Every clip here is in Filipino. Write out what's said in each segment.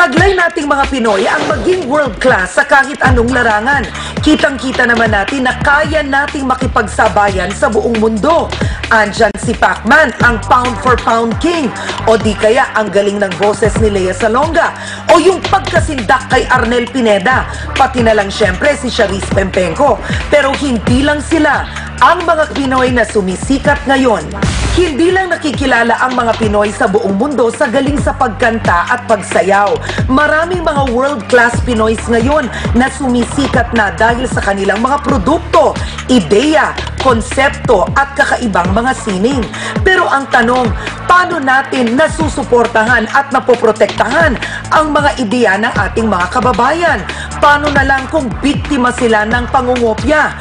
Taglay nating mga Pinoy ang maging world class sa kahit anong larangan. Kitang-kita naman natin na kaya nating makipagsabayan sa buong mundo. Andyan si Pacman, ang pound for pound king. O di kaya ang galing ng boses ni Lea Salonga. O yung pagkasindak kay Arnel Pineda. Pati na lang syempre si Charisse Pempenco. Pero hindi lang sila ang mga Pinoy na sumisikat ngayon. Hindi lang nakikilala ang mga Pinoy sa buong mundo sa galing sa pagkanta at pagsayaw. Maraming mga world-class Pinoys ngayon na sumisikat na dahil sa kanilang mga produkto, ideya, konsepto at kakaibang mga sining. Pero ang tanong, paano natin nasusuportahan at napoprotektahan ang mga ideya ng ating mga kababayan? Paano na lang kung biktima sila ng pangungopya?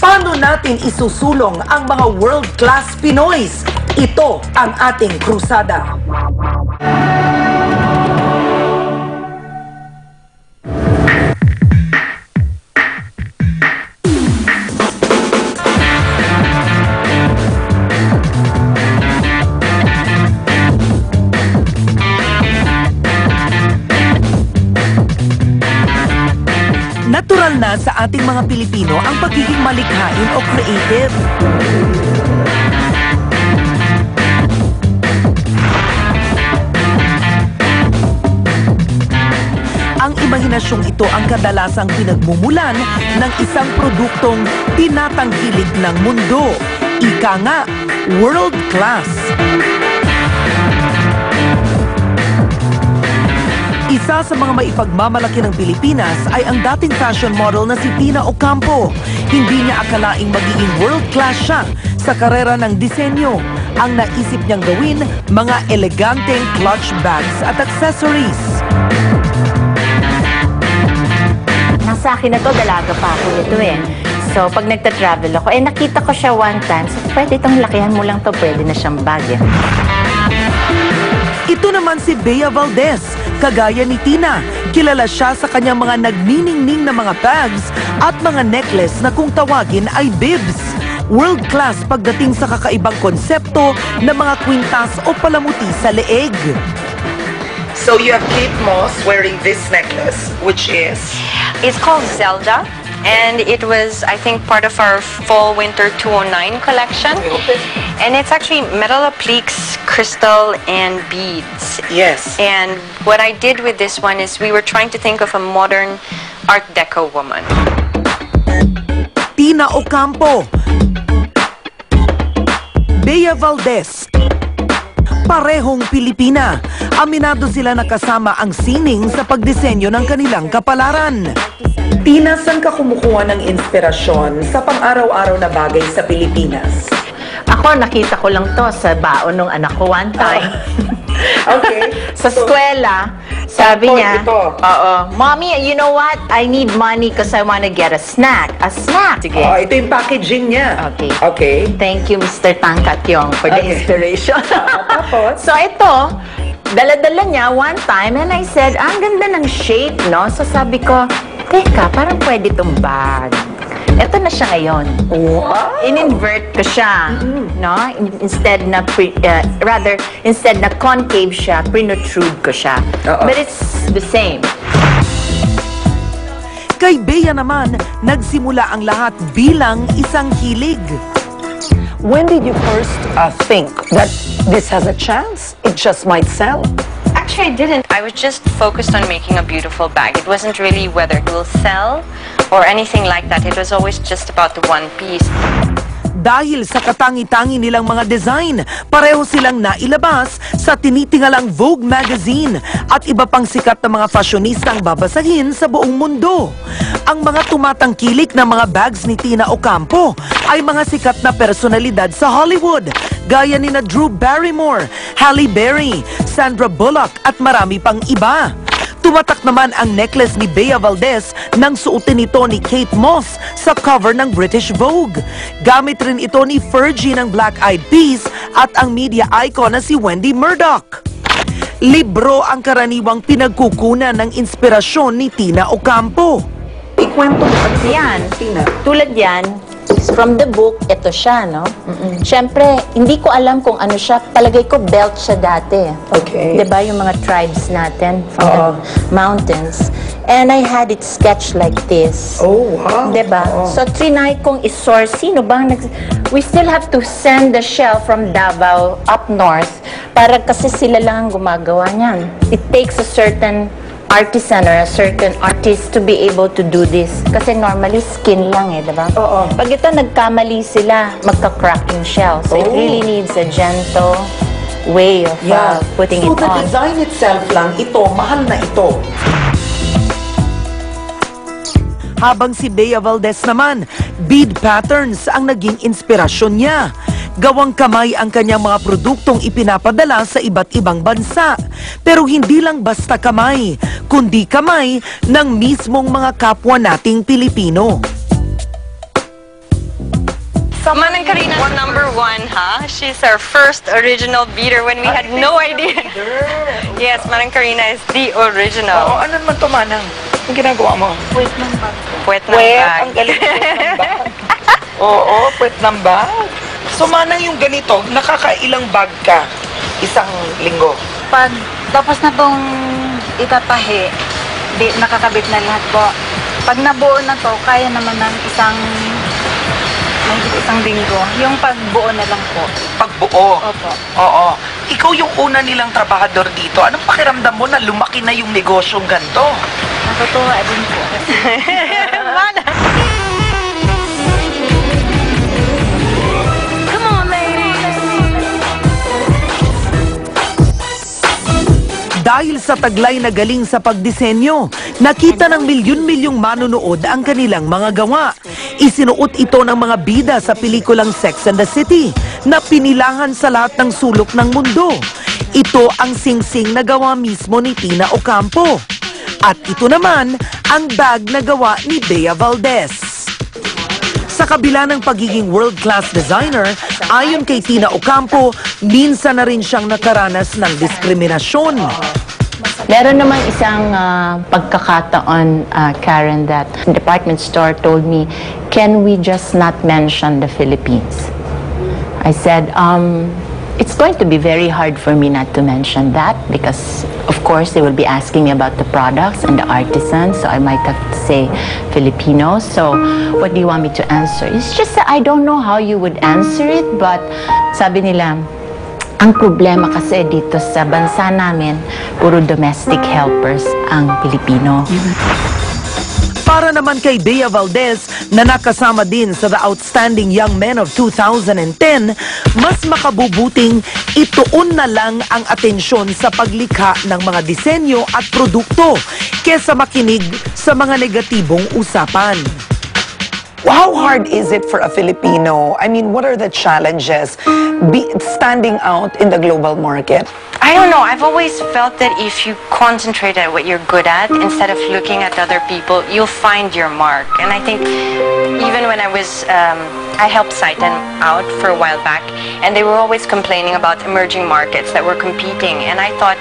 Paano natin isusulong ang mga world-class Pinoys? Ito ang ating krusada. Natural na sa ating mga Pilipino ang pagiging malikhain o creative. Ang imahinasyong ito ang kadalasang pinagmumulan ng isang produktong tinatangkilik ng mundo. Ika nga, world class. Isa sa mga maipagmamalaki ng Pilipinas ay ang dating fashion model na si Tina Ocampo. Hindi niya akalaing magiging world class siya sa karera ng disenyo. Ang naisip niyang gawin, mga eleganteng clutch bags at accessories. Sa akin na to, dalaga pa ako nito eh. So, pag nagta-travel ako, nakita ko siya one time. So, pwede itong lakihan mo lang to, pwede na siyang bag eh. Ito naman si Bea Valdez. Kagaya ni Tina, kilala siya sa kanyang mga nagniningning na mga bags at mga necklace na kung tawagin ay bibs. World class pagdating sa kakaibang konsepto ng mga kwintas o palamuti sa leeg. So you have Kate Moss wearing this necklace, which is? It's called Zelda, and it was, I think, part of our Fall-Winter 209 collection. And it's actually metal appliques, crystal, and beads. Yes. And what I did with this one is we were trying to think of a modern Art Deco woman. Tina Ocampo, Bea Valdez, parehong Pilipina. Aminado sila na kasama ang sining sa pagdisenyo ng kanilang kapalaran. Tina, saan ka kumukuha ng inspirasyon sa pang-araw-araw na bagay sa Pilipinas? Ako, nakita ko lang to sa baon ng anak ko one time. Okay. Sa eskwela, sabi niya, Mommy, you know what? I need money because I want to get a snack. A snack. Sige. Oh, ito yung packaging niya. Okay. Okay. Thank you, Mr. Tangkatyong, for the inspiration. Tapos? So, ito, dala-dala niya one time and I said, ang ganda ng shape, no? So, sabi ko, teka, parang pwede itong bag. Ito na siya ngayon. Wow. In-invert ko siya, no? Instead na, instead na concave siya, protrude ko siya. But it's the same. Kay Bea naman, nagsimula ang lahat bilang isang hilig. When did you first think that this has a chance? It just might sell? Actually, I didn't. I was just focused on making a beautiful bag. It wasn't really whether it will sell or anything like that. It was always just about the one piece. Dahil sa katangi-tangi nilang mga design, pareho silang nailabas sa tinitingalang Vogue magazine at iba pang sikat na mga fashionistang babasahin sa buong mundo. Ang mga tumatangkilik na mga bags ni Tina Ocampo ay mga sikat na personalidad sa Hollywood, gaya ni na Drew Barrymore, Halle Berry, Sandra Bullock at marami pang iba. Tumatak naman ang necklace ni Bea Valdez nang suotin ito ni Kate Moss sa cover ng British Vogue. Gamit rin ito ni Fergie ng Black Eyed Peas at ang media icon na si Wendy Murdoch. Libro ang karaniwang pinagkukunan ng inspirasyon ni Tina Ocampo. Ikwento mo Yan. Tina. Tulad yan, From the book, ito siya, no? Siyempre, hindi ko alam kung ano siya. Palagay ko, belt siya dati. Okay. Diba yung mga tribes natin from the mountains. And I had it sketched like this. Oh, wow. Diba? So, trinay kong isource. Sino bang we still have to send the shell from Davao up north para kasi sila lang ang gumagawa niyan. It takes a certain artisan or a certain artist to be able to do this. Kasi normally, skin lang eh, diba? Oo. Pag ito, nagkamali sila, magka-crack yung shell. So, it really needs a gentle way of putting it So the on. design itself lang, ito, mahal na ito. Habang si Bea Valdez naman, bead patterns ang naging inspirasyon niya. Gawang kamay ang kanyang mga produktong ipinapadala sa iba't ibang bansa. Pero hindi lang basta kamay, kundi kamay ng mismong mga kapwa nating Pilipino. Manang Karina's #1, ha? She's our first original beater when we had no idea. Yes, Manang Karina is the original. ano naman to, Manang? Ang ginagawa mo? Puwet ng Puwet, bag. ang galing puwet ng bag. Oo, puwet ng bag. So, Manang, yung ganito, nakakailang bag ka isang linggo? Pag tapos na pong itatahi, nakakabit na lahat po. Pag nabuo na to, kaya naman ng isang linggo. Yung pagbuo na lang po. Pagbuo? Opo. Oo. Ikaw yung una nilang trabahador dito. Anong pakiramdam mo na lumaki na yung negosyong ganito? Natutuwa din po. Come on, ladies! Dahil sa taglay na galing sa pagdisenyo, nakita ng milyon-milyong manonood ang kanilang mga gawa. Isinuot ito ng mga bida sa pelikulang Sex and the City na pinilahan sa lahat ng sulok ng mundo. Ito ang singsing na gawa mismo ni Tina Ocampo. At ito naman ang bag na gawa ni Bea Valdez. Sa kabila ng pagiging world-class designer, ayon kay Tina Ocampo, minsan na rin siyang nakaranas ng diskriminasyon. Meron namang isang pagkakataon, Karen, that the department store told me, can we just not mention the Philippines? I said, it's going to be very hard for me not to mention that because, of course, they will be asking me about the products and the artisans, so I might have to say Filipinos. So, what do you want me to answer? It's just that I don't know how you would answer it, but sabi nila, ang problema kasi dito sa bansa namin, puro domestic helpers ang Pilipino. Para naman kay Bea Valdez na nakasama din sa The Outstanding Young Men of 2010, mas makabubuting ituon na lang ang atensyon sa paglikha ng mga disenyo at produkto kesa makinig sa mga negatibong usapan. How hard is it for a Filipino? I mean, what are the challenges standing out in the global market? I don't know. I've always felt that if you concentrate at what you're good at, instead of looking at other people, you'll find your mark. And I think even when I helped Saiten out for a while back, and they were always complaining about emerging markets that were competing. And I thought,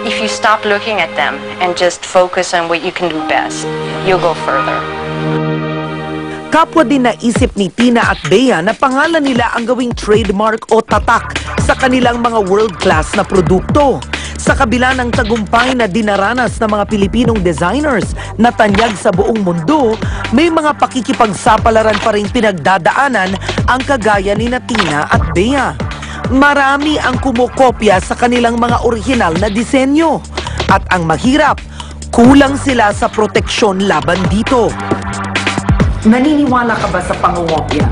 if you stop looking at them and just focus on what you can do best, you'll go further. Kapwa din naisip ni Tina at Bea na pangalan nila ang gawing trademark o tatak sa kanilang mga world-class na produkto. Sa kabila ng tagumpay na dinaranas ng mga Pilipinong designers na tanyag sa buong mundo, may mga pakikipagsapalaran pa rin pinagdadaanan ang kagaya ni Tina at Bea. Marami ang kumokopya sa kanilang mga orihinal na disenyo. At ang mahirap, kulang sila sa proteksyon laban dito. Naniniwala ka ba sa pangungopya?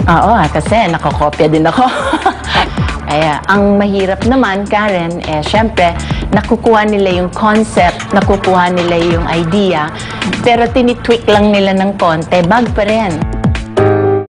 Oo, kasi nakakopya din ako. Kaya, ang mahirap naman, Karen, syempre, nakukuha nila yung concept, nakukuha nila yung idea, pero tinitweak lang nila ng konti, bag pa rin.